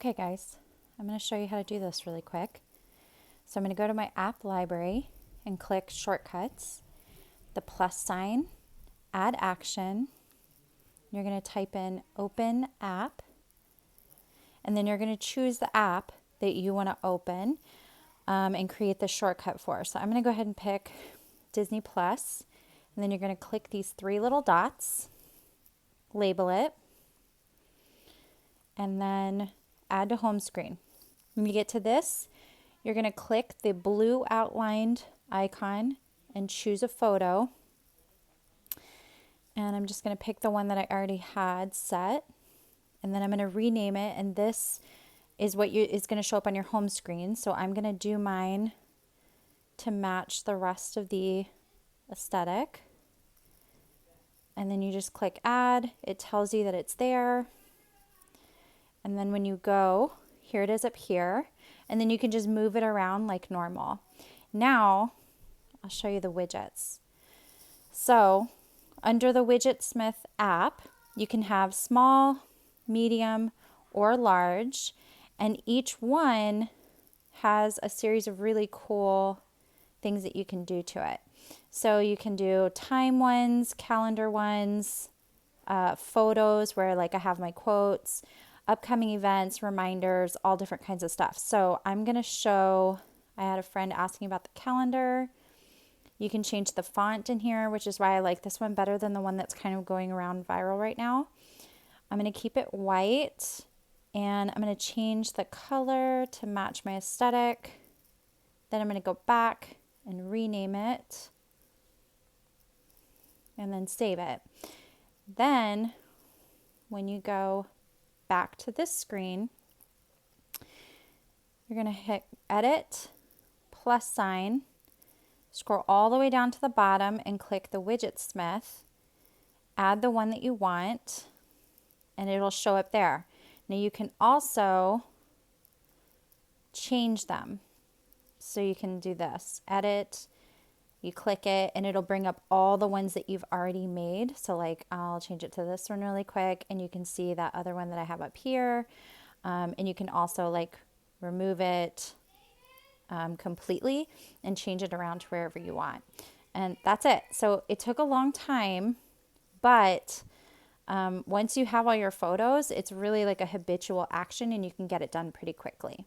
Okay guys, I'm going to show you how to do this really quick. So I'm going to go to my app library and click shortcuts, the plus sign, add action. You're going to type in open app, and then you're going to choose the app that you want to open and create the shortcut for. So I'm going to go ahead and pick Disney Plus, and then you're going to click these three little dots, label it, and then add to home screen. When you get to this, you're going to click the blue outlined icon and choose a photo. And I'm just going to pick the one that I already had set. And then I'm going to rename it. And this is what is going to show up on your home screen. So I'm going to do mine to match the rest of the aesthetic. And then you just click add. It tells you that it's there. And then when you go, here it is up here. And then you can just move it around like normal. Now, I'll show you the widgets. So, under the Widgetsmith app, you can have small, medium, or large. And each one has a series of really cool things that you can do to it. So you can do time ones, calendar ones, photos where like I have my quotes, upcoming events, reminders, all different kinds of stuff. So I'm going to show, I had a friend asking about the calendar. You can change the font in here, which is why I like this one better than the one that's kind of going around viral right now. I'm going to keep it white, and I'm going to change the color to match my aesthetic. Then I'm going to go back and rename it and then save it. Then when you go back to this screen, you're going to hit edit, plus sign, scroll all the way down to the bottom and click the Widgetsmith, add the one that you want, and it'll show up there. Now you can also change them. So you can do this, edit, you click it, and it'll bring up all the ones that you've already made. So like I'll change it to this one really quick, and you can see that other one that I have up here. And you can also like remove it completely and change it around to wherever you want. And that's it. So it took a long time, but once you have all your photos, it's really like a habitual action and you can get it done pretty quickly.